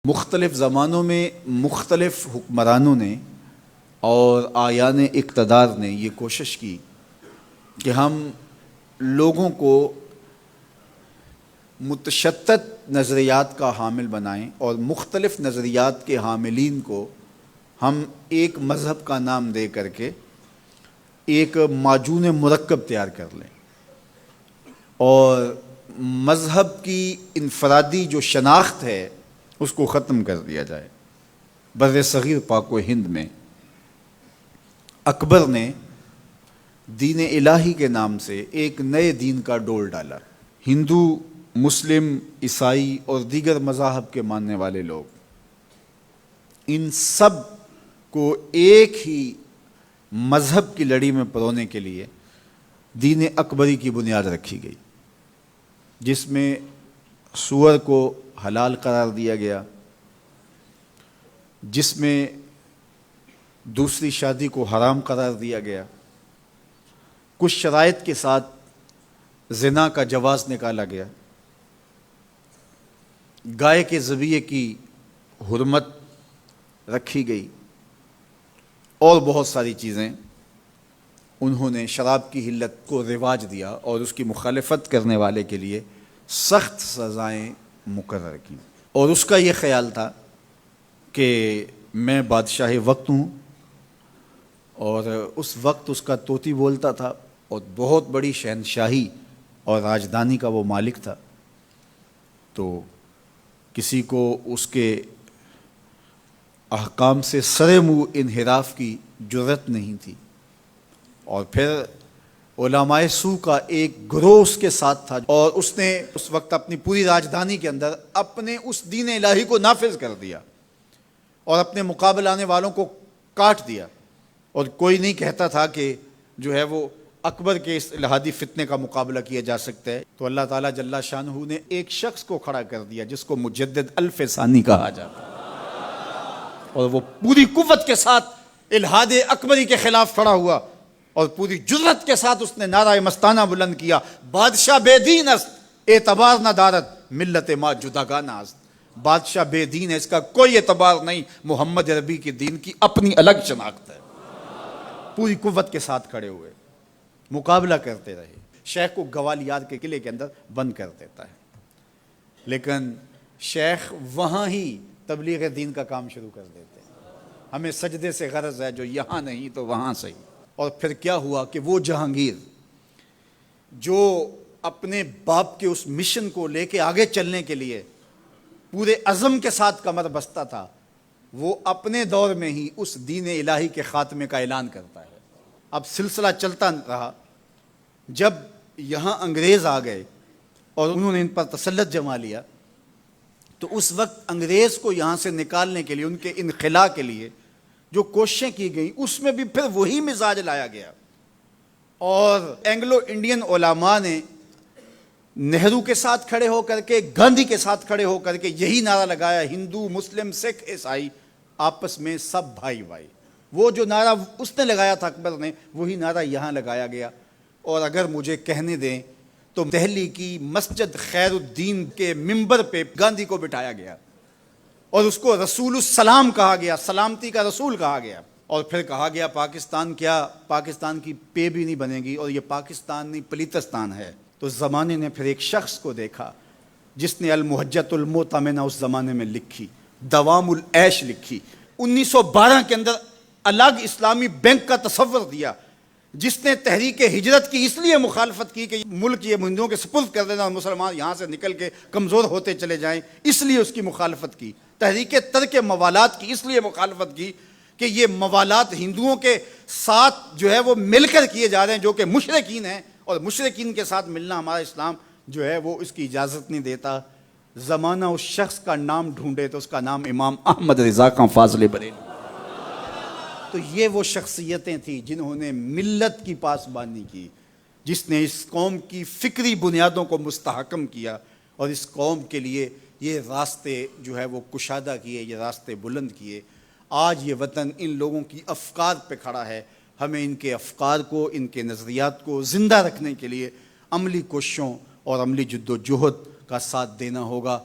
مختلف زمانوں میں مختلف حکمرانوں نے اور آیان اقتدار نے یہ کوشش کی کہ ہم لوگوں کو متشدد نظریات کا حامل بنائیں اور مختلف نظریات کے حاملین کو ہم ایک مذہب کا نام دے کر کے ایک معجون مرکب تیار کر لیں اور مذہب کی انفرادی جو شناخت ہے اس کو ختم کر دیا جائے۔ بر صغیر پاک و ہند میں اکبر نے دین الہی کے نام سے ایک نئے دین کا ڈول ڈالا۔ ہندو، مسلم، عیسائی اور دیگر مذاہب کے ماننے والے لوگ، ان سب کو ایک ہی مذہب کی لڑی میں پرونے کے لیے دین اکبری کی بنیاد رکھی گئی، جس میں سور کو حلال قرار دیا گیا، جس میں دوسری شادی کو حرام قرار دیا گیا، کچھ شرائط کے ساتھ زنا کا جواز نکالا گیا، گائے کے ذبیحے کی حرمت رکھی گئی اور بہت ساری چیزیں انہوں نے شراب کی حلت کو رواج دیا اور اس کی مخالفت کرنے والے کے لیے سخت سزائیں مقرر کی۔ اور اس کا یہ خیال تھا کہ میں بادشاہ وقت ہوں، اور اس وقت اس کا طوطی بولتا تھا اور بہت بڑی شہنشاہی اور راجدھانی کا وہ مالک تھا، تو کسی کو اس کے احکام سے سرے منہ انحراف کی جرأت نہیں تھی۔ اور پھر علماء سو کا ایک گروہ اس کے ساتھ تھا، اور اس نے اس وقت اپنی پوری راجدھانی کے اندر اپنے اس دین الہی کو نافذ کر دیا اور اپنے مقابل آنے والوں کو کاٹ دیا، اور کوئی نہیں کہتا تھا کہ جو ہے وہ اکبر کے اس الہادی فتنے کا مقابلہ کیا جا سکتا ہے۔ تو اللہ تعالیٰ جل شانہ نے ایک شخص کو کھڑا کر دیا جس کو مجدد الف ثانی کہا جاتا ہے، اور وہ پوری قوت کے ساتھ الہاد اکبری کے خلاف کھڑا ہوا اور پوری جرأت کے ساتھ اس نے نعرہ مستانہ بلند کیا، بادشاہ بے دین است اعتبار نہ دارد ملت ما جداگانہ است۔ بادشاہ بے دین ہے، اس کا کوئی اعتبار نہیں، محمد عربی کے دین کی اپنی الگ شناخت ہے۔ پوری قوت کے ساتھ کھڑے ہوئے، مقابلہ کرتے رہے۔ شیخ کو گوالیار کے قلعے کے اندر بند کر دیتا ہے، لیکن شیخ وہاں ہی تبلیغ دین کا کام شروع کر دیتے ہیں۔ ہمیں سجدے سے غرض ہے، جو یہاں نہیں تو وہاں صحیح۔ اور پھر کیا ہوا کہ وہ جہانگیر جو اپنے باپ کے اس مشن کو لے کے آگے چلنے کے لیے پورے عزم کے ساتھ کمر بستہ تھا، وہ اپنے دور میں ہی اس دین الہی کے خاتمے کا اعلان کرتا ہے۔ اب سلسلہ چلتا رہا، جب یہاں انگریز آ گئے اور انہوں نے ان پر تسلط جما لیا، تو اس وقت انگریز کو یہاں سے نکالنے کے لیے، ان کے انخلا کے لیے جو کوششیں کی گئیں، اس میں بھی پھر وہی مزاج لایا گیا، اور اینگلو انڈین علماء نے نہرو کے ساتھ کھڑے ہو کر کے، گاندھی کے ساتھ کھڑے ہو کر کے یہی نعرہ لگایا، ہندو، مسلم، سکھ، عیسائی آپس میں سب بھائی بھائی۔ وہ جو نعرہ اس نے لگایا تھا اکبر نے، وہی نعرہ یہاں لگایا گیا۔ اور اگر مجھے کہنے دیں تو دہلی کی مسجد خیر الدین کے ممبر پہ گاندھی کو بٹھایا گیا اور اس کو رسول السلام کہا گیا، سلامتی کا رسول کہا گیا، اور پھر کہا گیا پاکستان کیا، پاکستان کی پے بھی نہیں بنے گی، اور یہ پاکستان نہیں پلیتستان ہے۔ تو زمانے نے پھر ایک شخص کو دیکھا جس نے المحجت المؤتمنہ اس زمانے میں لکھی، دوام العیش لکھی، 1912 کے اندر الگ اسلامی بینک کا تصور دیا، جس نے تحریک ہجرت کی اس لیے مخالفت کی کہ ملک یہ ہندوؤں کے سپرد کر دینا اور مسلمان یہاں سے نکل کے کمزور ہوتے چلے جائیں، اس لیے اس کی مخالفت کی۔ تحریک ترک موالات کی اس لیے مخالفت کی کہ یہ موالات ہندوؤں کے ساتھ جو ہے وہ مل کر کیے جا رہے ہیں، جو کہ مشرکین ہیں، اور مشرکین کے ساتھ ملنا ہمارا اسلام جو ہے وہ اس کی اجازت نہیں دیتا۔ زمانہ اس شخص کا نام ڈھونڈے تو اس کا نام امام احمد رضا خان فاضل بریلوی۔ تو یہ وہ شخصیتیں تھیں جنہوں نے ملت کی پاسبانی کی، جس نے اس قوم کی فکری بنیادوں کو مستحکم کیا اور اس قوم کے لیے یہ راستے جو ہے وہ کشادہ کیے، یہ راستے بلند کیے۔ آج یہ وطن ان لوگوں کی افکار پہ کھڑا ہے، ہمیں ان کے افکار کو، ان کے نظریات کو زندہ رکھنے کے لیے عملی کوششوں اور عملی جد و جہد کا ساتھ دینا ہوگا۔